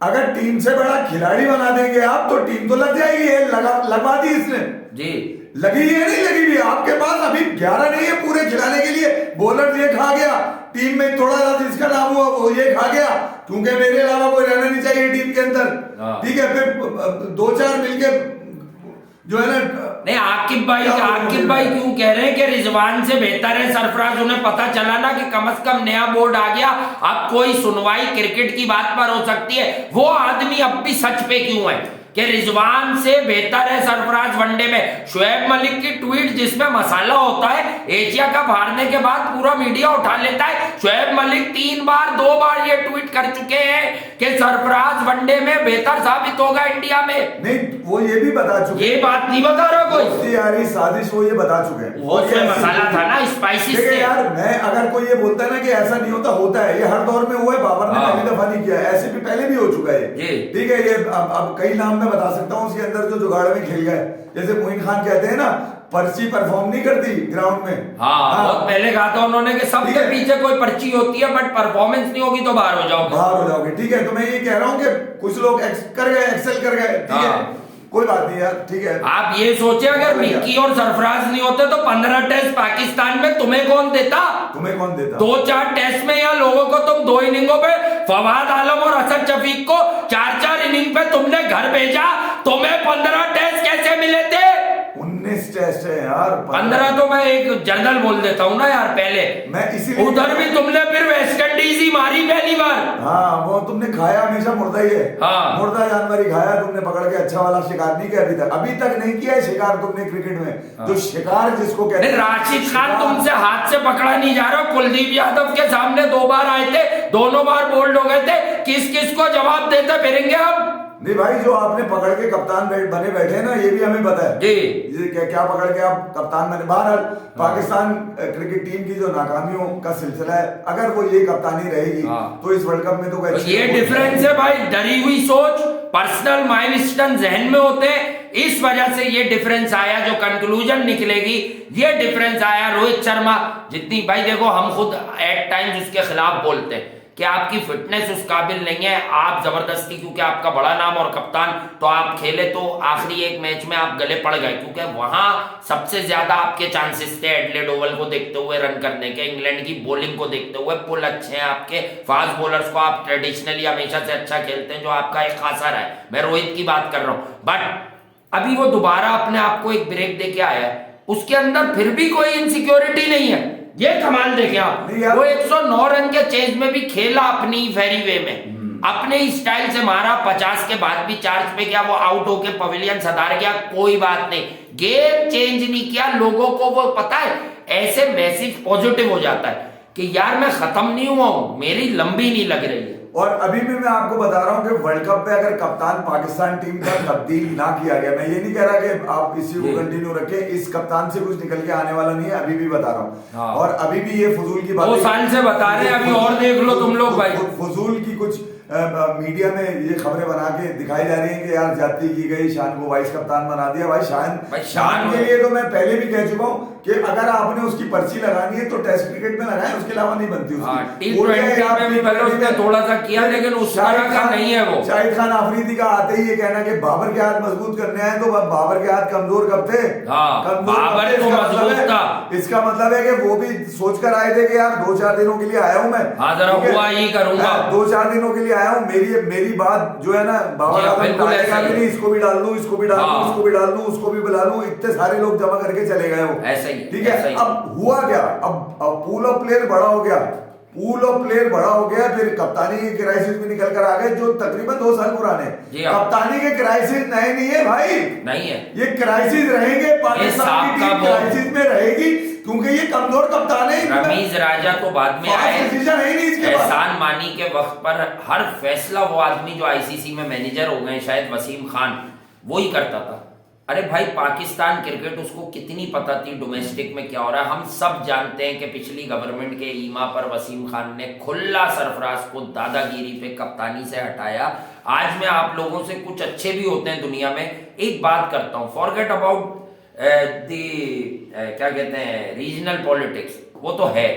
B: अगर टीम से बड़ा खिलाड़ी बना देंगे आप तो टीम तो लग जाएगी। लगवा दी इसने
A: जी,
B: लगी है नहीं लगी भी? आपके पास अभी 11 नहीं है पूरे खिलाने के लिए। बॉलर ये खा गया, टीम में थोड़ा सा जिसका नाम हुआ वो ये खा गया, क्योंकि मेरे अलावा कोई रहना नहीं चाहिए टीम के अंदर। ठीक है, फिर 2-4 मिलके जो है ना।
A: नहीं, आकिब भाई क्यों कह रहे हैं कि रिजवान से बेहतर है सरफराज? उन्हें पता चला ना कि कम से कम नया बोर्ड आ गया, अब कोई सुनवाई क्रिकेट की बात पर हो सकती है। वो आदमी अब भी सच पे क्यों है कि रिजवान से बेहतर है सरफराज वनडे में? शुएब मलिक की ट्वीट जिसमें मसाला होता है, एशिया कप हारने के बाद पूरा मीडिया उठा लेता है। शुएब मलिक 2 बार ये ट्वीट कर चुके हैं कि सरफराज वनडे में बेहतर साबित होगा इंडिया में।
B: नहीं, वो ये भी बता चुके,
A: ये बात नहीं बता रहा कोई
B: यारी साजिश, वो ये बता चुके हैं।
A: वो मसाला था ना, स्पाइसी से।
B: यार मैं अगर कोई ये बोलता है ना कि ऐसा नहीं होता, होता है, ये हर दौर में हुआ है। बाबर ने पहली दफा नहीं किया, ऐसे भी पहले भी हो चुका है। ठीक है, ये अब कई नाम मैं बता सकता हूँ उसके अंदर जो जुगाड़ में खेल गए, जैसे मोइन खान कहते हैं ना, पर्ची परफॉर्म नहीं करती ग्राउंड में।
A: हाँ, बहुत पहले कहा था उन्होंने कि सबके पीछे कोई पर्ची होती है, बट परफॉर्मेंस नहीं होगी तो बाहर हो जाओगे।
B: ठीक है, तो मैं ये कह रहा हूँ कि कुछ लोग एक्सेल कर गए। ठीक है, कोई बात नहीं यार, ठीक है।
A: आप ये सोचे अगर मिक्की और सरफराज नहीं होते तो 15 टेस्ट पाकिस्तान में तुम्हें कौन देता? 2-4 टेस्ट में यहाँ लोगों को तुम 2 इनिंगों पे, फवाद आलम और असद शफीक को 4-4 इनिंग पे तुमने घर भेजा, तुम्हें 15 टेस्ट कैसे मिले थे?
B: 19 टेस्ट है यार।
A: 15 तो मैं एक जनरल बोल देता हूँ ना यार, पहले
B: मैं इसीलिए
A: उधर भी तुमने फिर वेस्ट इंडीज ही मारी पहली बार।
B: हाँ, वो तुमने खाया हमेशा मुर्दा ही है।
A: हाँ,
B: मुर्दा जानवर ही खाया तुमने पकड़ के, अच्छा वाला शिकार नहीं किया अभी तक नहीं किया है शिकार तुमने क्रिकेट में। हाँ। जो शिकार जिसको कहते हैं,
A: राशिद खान तुमसे हाथ से पकड़ा नहीं जा रहा, कुलदीप यादव के सामने 2 बार आए थे, दोनों बार बोल्ड हो गए थे, किस को जवाब देते फिरेंगे अब?
B: नहीं भाई, जो आपने पकड़ के कप्तान बने बैठे हैं ना, ये भी हमें पता है
A: जी,
B: क्या पकड़ के आप कप्तान बने। बहरहाल पाकिस्तान क्रिकेट टीम की जो नाकामियों का सिलसिला है, अगर वो ये कप्तानी रहेगी तो इस वर्ल्ड कप में तो
A: ये डिफरेंस है भाई। डरी हुई सोच, पर्सनल माइलस्टोन जहन में होते हैं, इस वजह से ये डिफरेंस आया। जो कंक्लूजन निकलेगी ये डिफरेंस आया। रोहित शर्मा जितनी, भाई देखो हम खुद एट टाइम्स उसके खिलाफ बोलते हैं कि आपकी फिटनेस उस काबिल नहीं है, आप जबरदस्ती, क्योंकि आपका बड़ा नाम और कप्तान, तो आप खेले तो आखिरी एक मैच में आप गले पड़ गए, क्योंकि वहां सबसे ज्यादा आपके चांसेस थे एडलेड ओवल को देखते हुए रन करने के, इंग्लैंड की बॉलिंग को देखते हुए। पुल अच्छे हैं आपके, फास्ट बॉलर्स को आप ट्रेडिशनली हमेशा से अच्छा खेलते हैं, जो आपका एक खासा रहा है। मैं रोहित की बात कर रहा हूं, बट अभी वो दोबारा अपने आप को एक ब्रेक दे के आया है, उसके अंदर फिर भी कोई इनसिक्योरिटी नहीं है। ये कमाल देखे आप, वो 109 रन के चेज में भी खेला अपनी फेरी वे में, अपने स्टाइल से मारा, 50 के बाद भी चार्ज पे गया, वो आउट होके पवेलियन सदार गया, कोई बात नहीं, गेम चेंज नहीं किया। लोगों को वो पता है, ऐसे मैसेज पॉजिटिव हो जाता है कि यार मैं खत्म नहीं हुआ हूं, मेरी लंबी नहीं लग रही है।
B: और अभी भी मैं आपको बता रहा हूं कि वर्ल्ड कप में अगर कप्तान पाकिस्तान टीम का तब्दील ना किया गया, मैं ये नहीं कह रहा कि आप इसी को कंटिन्यू रखें, इस कप्तान से कुछ निकल के आने वाला नहीं है, अभी भी बता रहा हूं। और अभी भी ये फजूल की बात,
A: 2 साल से बता रहे हैं, अभी और देख लो तुम लोग भाई,
B: फजूल की उसकी कुछ मीडिया में ये खबरें बना के दिखाई जा रही है कि यार जाती की गई, शान को वाइस कप्तान बना दिया। भाई शान के लिए तो मैं पहले भी कह चुका हूँ कि अगर आपने उसकी पर्ची लगानी है तो टेस्ट क्रिकेट में लगाएं, उसके अलावा नहीं बनती उसकी।
A: T20 में भी भले उसने थोड़ा सा किया, लेकिन उस तरह का नहीं है वो।
B: शाहिद खान अफरीदी का आते ही ये कहना कि बाबर के हाथ मजबूत करने आए, तो बाबर के हाथ कमजोर कब थे?
A: बाबर तो मजबूत था।
B: इसका मतलब है कि वो भी सोच कर आए थे कि यार 2-4 दिनों के लिए आया हूं मैं,
A: जरा हुआ ही करूंगा,
B: 2-4 दिनों के लिए आया हूं, मेरी बात जो है ना बाबर आजम का नहीं, इसको भी डाल दूं, इसको भी डाल दूं, इसको भी डाल दूं, उसको भी बुला लूं, इतने सारे लोग जमा करके चले गए हो।
A: ऐसा ही,
B: ठीक है। अब हुआ क्या, अब पूल ऑफ प्लेयर बड़ा हो गया, फिर कप्तानी के क्राइसिस में निकल कर आ गए जो तकरीबन 2 साल पुराने। कप्तानी के क्राइसिस नए नहीं है भाई, नहीं है, ये क्राइसिस रहेंगे, पाकिस्तान की टीम क्राइसिस में रहेगी क्योंकि ये कमजोर कप्तान है।
A: रमीज राजा तो बाद में आए, एहसान मानी के वक्त पर हर फैसला वो आदमी जो आईसीसी में मैनेजर हो गए शायद वसीम खान, वो ही करता था। अरे भाई पाकिस्तान क्रिकेट उसको कितनी पता थी डोमेस्टिक में क्या हो रहा है। हम सब जानते हैं कि पिछली गवर्नमेंट के ईमा पर वसीम खान ने खुला सरफराज को दादागिरी पे कप्तानी से हटाया। आज मैं आप लोगों से, कुछ अच्छे भी होते हैं दुनिया में, एक बात करता हूं, फॉरगेट अबाउट क्या कहते हैं रीजनल पॉलिटिक्स, वो तो है।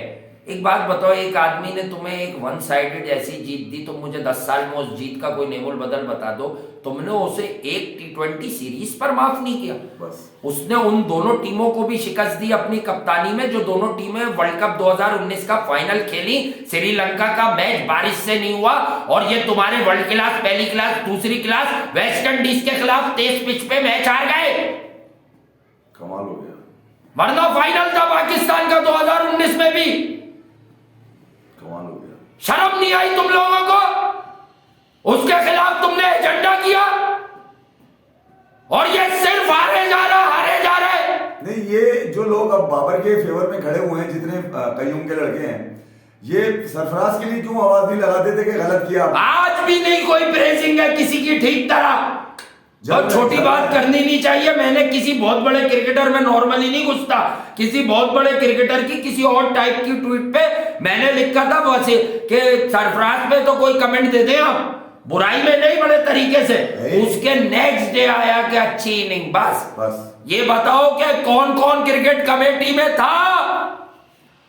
A: एक बात बताओ, एक आदमी ने तुम्हें एक वन साइडेड ऐसी जीत दी, तुम मुझे 10 साल में उस जीत का कोई नेमुल बदल बता दो। तुमने उसे एक T20 सीरीज पर माफ नहीं किया, बस उसने उन दोनों टीमों को भी शिकस्त दी अपनी कप्तानी में, जो दोनों टीमें वर्ल्ड कप 2019 का फाइनल खेली। श्रीलंका का मैच बारिश से नहीं हुआ और ये तुम्हारे वर्ल्ड क्लास, पहली क्लास, दूसरी क्लास वेस्ट इंडीज के खिलाफ तेज पिच पे मैच हार गए।
B: कमाल हो गया,
A: वरना फाइनल था पाकिस्तान का 2019 में भी।
B: कमाल हो गया,
A: शर्म नहीं आई तुम लोगों को? उसके खिलाफ तुमने एजेंडा किया और ये सिर्फ हारे जा रहा है।
B: नहीं, ये जो लोग अब बाबर के फेवर में खड़े हुए हैं, जितने कईयों के लड़के हैं, ये सरफराज के लिए क्यों आवाज नहीं लगाते थे कि गलत किया?
A: आज भी नहीं कोई प्रेसिंग है किसी की ठीक तरह। और छोटी बात करनी नहीं चाहिए। मैंने किसी बहुत बड़े क्रिकेटर में नॉर्मली नहीं घुसता, किसी बहुत बड़े क्रिकेटर की किसी और टाइप की ट्वीट पे मैंने लिखा था वैसे कि सरफराज पे तो कोई कमेंट दे दे आप, बुराई में नहीं, बड़े तरीके से। उसके नेक्स्ट डे आया कि अच्छी इनिंग। बस ये बताओ कि कौन कौन क्रिकेट कमेटी में था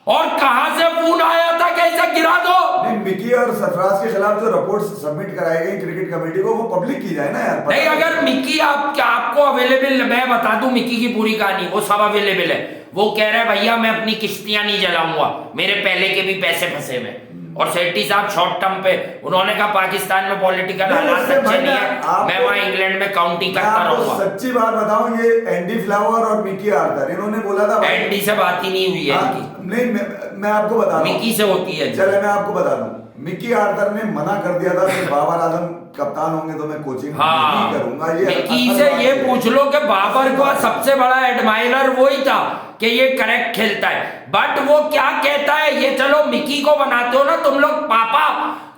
A: और कहां से फोन आया था, कैसे गिरा दो?
B: नहीं, मिकी और सरफराज के खिलाफ जो रिपोर्ट सबमिट कराई गई क्रिकेट कमेटी को, वो पब्लिक की जाए ना यार।
A: नहीं, अगर मिकी आपको अवेलेबल, मैं बता दूं मिकी की पूरी कहानी, वो सब अवेलेबल है। वो कह रहा है भैया मैं अपनी किश्तियां नहीं जलाऊंगा, मेरे पहले के भी पैसे फंसे हुए। और सेठी साहब शॉर्ट टर्म पे उन्होंने कहा पाकिस्तान में पॉलिटिकल हालात अच्छे नहीं है, मैं वहां इंग्लैंड में काउंटी करता रहूंगा।
B: सच्ची बात बताऊं, ये एंडी फ्लावर और मिकी आर्थर, इन्होंने बोला था
A: एंडी से बात ही नहीं हुई है इनकी।
B: नहीं, मैं आपको बता दूं,
A: मिकी से होती है।
B: चले मैं आपको बता दूं, मिकी आर्थर ने मना कर दिया था कि बाबर आजम कप्तान होंगे तो मैं कोचिंग नहीं करूंगा। ये
A: मिकी से ये पूछ लो कि बाबर का सबसे बड़ा एडमायरर वही था कि ये करेक्ट खेलता है, बट वो क्या कहता है, ये चलो मिकी को बनाते हो ना तुम लोग पापा,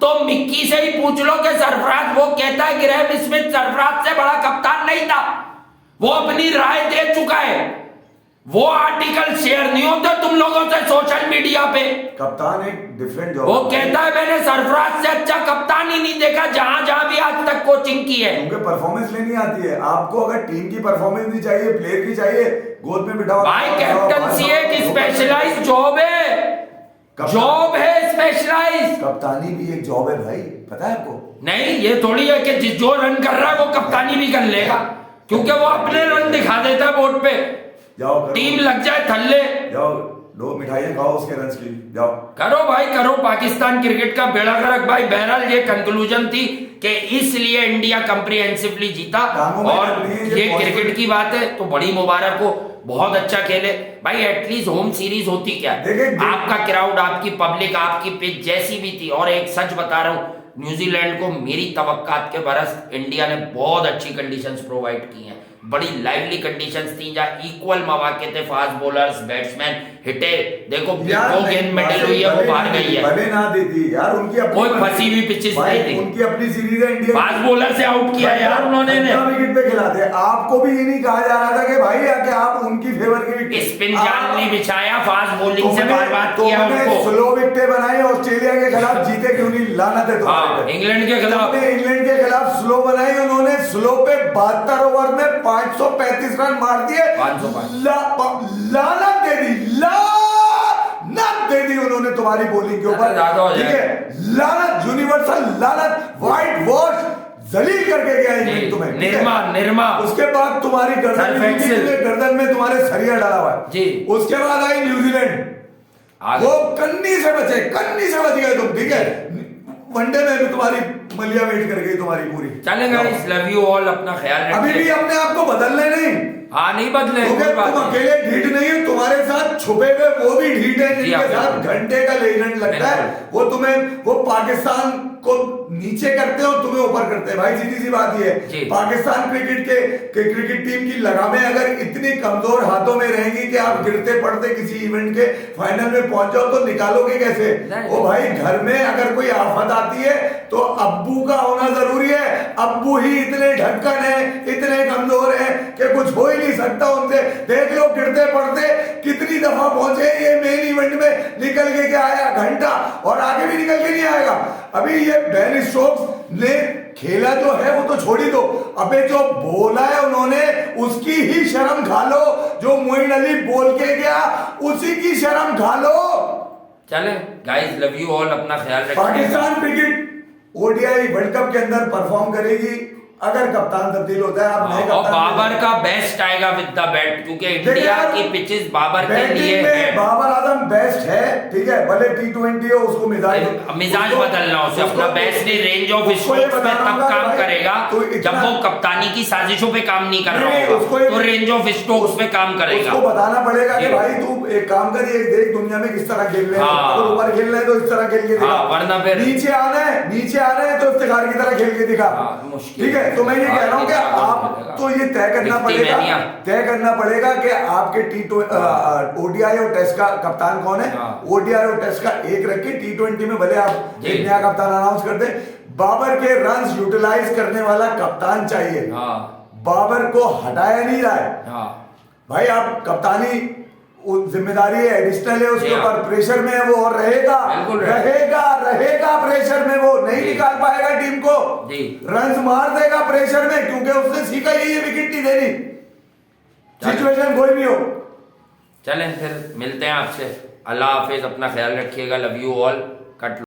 A: तो मिकी से ही पूछ लो कि सरफराज, वो कहता है ग्रैम स्मिथ सरफराज से बड़ा कप्तान नहीं था, वो अपनी राय दे चुका है। वो आर्टिकल शेयर नहीं होता तुम लोगों से सोशल मीडिया पे।
B: कप्तान एक डिफरेंट जॉब,
A: वो कहता है मैंने सरफराज से अच्छा कप्तान ही नहीं देखा जहां भी आज तक कोचिंग की है।
B: उनके परफॉर्मेंस लेनी आती है। आपको अगर टीम की परफॉर्मेंस नहीं चाहिए, प्लेयर की चाहिए, गोद में बिठाओ।
A: भाई कैप्टनसी एक स्पेशलाइज्ड जॉब है, जॉब है स्पेशलाइज्ड।
B: कप्तानी भी एक जॉब है भाई, पता है आपको?
A: नहीं, ये थोड़ी है कि जो रन कर रहा है वो कप्तानी भी कर लेगा, क्योंकि वो अपने रन दिखा देता है बोर्ड पे।
B: जाओ
A: टीम लग जाए थल्ले,
B: जाओ 2 मिठाइयां खाओ उसके रन की, जाओ
A: करो भाई करो। पाकिस्तान क्रिकेट का बेड़ा गर्क भाई। बहरहाल ये कंक्लूजन थी कि इसलिए इंडिया कंप्रिहेंसिवली जीता। और ये क्रिकेट की बात है तो बड़ी मुबारक हो, बहुत अच्छा खेले भाई। एटलीस्ट होम सीरीज होती क्या, आपका क्राउड, आपकी पब्लिक, आपकी पिच जैसी भी थी। और एक सच बता रहा हूं, न्यूजीलैंड को मेरी तवक्कात के बरस इंडिया ने बहुत अच्छी कंडीशंस प्रोवाइड की हैं, बड़ी लाइवली कंडीशंस थी, जहां इक्वल मौके थे, फास्ट बॉलर्स, बैट्समैन हिटे। देखो वो गेंद मेडल हुई है, वो बाहर गई है,
B: भले ना देती यार, उनकी
A: कोई फंसी हुई पिचेस नहीं थी,
B: उनकी अपनी सीरीज है। इंडिया
A: फास्ट बॉलर से आउट किया यार उन्होंने,
B: विकेट पे खिलाते। आपको भी ये नहीं कहा जा रहा था कि भाई कि आप उनकी फेवर के
A: स्पिन जाल नहीं बिछाया, फास्ट बॉलिंग से बात किया,
B: स्लो विकेट बनाए, ऑस्ट्रेलिया के खिलाफ जीते क्यों नहीं? लानत है।
A: हाँ, इंग्लैंड के खिलाफ
B: इंग्लैंड के खिलाफ स्लो बनाई उन्होंने, स्लो पे 72 ओवर में 535 रन मार दिए।
A: 505
B: लानत दे दी, लानत दे दी उन्होंने तुम्हारी बॉलिंग के ऊपर, ठीक है, लानत, यूनिवर्सल लानत, व्हाइट वॉश जलील करके गया इंग्लैंड तुम्हें,
A: निर्मा।
B: उसके बाद तुम्हारी गर्दन में तुम्हारे सरिया डाला हुआ है
A: जी।
B: उसके बाद आई न्यूजीलैंड, वो कन्नी से बच गए तुम, ठीक है, वनडे में भी तुम्हारी मलिया वेट कर गई तुम्हारी पूरी।
A: चलेगा, लव यू ऑल, अपना ख्याल रखिए।
B: अभी भी अपने आप को बदलने नहीं,
A: हाँ नहीं बदले,
B: तुम अकेले ढीठ नहीं है, तुम्हारे साथ छुपे हुए वो भी ढीठ है जिनके साथ घंटे का लेजेंड लगता है, वो तुम्हें, वो पाकिस्तान को नीचे करते हो, तुम्हें ऊपर करते हैं भाई, सीधी सी बात ये है। पाकिस्तान क्रिकेट टीम की लगामें अगर इतनी कमजोर हाथों में रहेंगी कि आप गिरते पड़ते किसी इवेंट के फाइनल में पहुंच जाओ तो निकालोगे कैसे? ओ भाई, घर में अगर कोई आफत आती है तो अब्बू का होना जरूरी है, अब्बू ही इतने ढक्कन है, इतने कमजोर है कि कुछ हो ही नहीं सकता उनसे। देख लो गिरते पड़ते कितनी दफा पहुंचे, ये मेन इवेंट में निकल के आया घंटा, और आगे भी निकल के नहीं आएगा। अभी ये बेन स्टोक्स ने खेला जो है वो तो छोड़ ही दो, अबे जो बोला है उन्होंने उसकी ही शर्म खा लो, जो मोइन अली बोल के गया उसी की शर्म खा लो।
A: चले गाइस, लव यू ऑल, अपना ख्याल रखिए।
B: Pakistan cricket ODI world cup के अंदर परफॉर्म करेगी अगर कप्तान तब्दील होता है। आप नए
A: और बाबर का बेस्ट आएगा विद द बैट, क्योंकि इंडिया की पिचेस बाबर के लिए है।
B: बाबर आजम बेस्ट है, ठीक है, भले टी20 हो, उसको मिजाज
A: बदलना, उसे अपना बेस्ट नहीं, रेंज ऑफ स्ट्रोक्स पे तब काम करेगा जब वो कप्तानी की साजिशों पे काम नहीं कर रहा होगा, तो रेंज ऑफ स्ट्रोक्स पे काम करेगा।
B: उसको बताना पड़ेगा कि भाई तू एक काम कर, एक देख दुनिया में किस तरह खेल रहे हैं, अगर ऊपर खेल रहे हैं तो इस तरह खेल के दिखा,
A: वरना फिर
B: नीचे आना है तो इफ्तिखार की तरह खेल के दिखा, ठीक है। तो मैं ये कह रहा हूं कि आप तो ये तय करना पड़ेगा कि आपके ओडीआई और टेस्ट का कप्तान कौन है। ओडीआई और टेस्ट का एक रखिए, टी20 में भले आप एक नया कप्तान अनाउंस कर दें। बाबर के रन्स यूटिलाइज करने वाला कप्तान चाहिए, बाबर को हटाया नहीं रहा है भाई। आप कप्तानी जिम्मेदारी है, एडिशनल है, उसके ऊपर प्रेशर में है वो, और रहेगा प्रेशर में, वो नहीं निकाल पाएगा टीम को, रन्स मार देगा प्रेशर में, क्योंकि उसने सीखा ही है विकेट नहीं देनी, सिचुएशन कोई भी हो।
A: चलें फिर मिलते हैं आपसे, अल्लाह हाफिज, अपना ख्याल रखिएगा, लव यू ऑल, कट।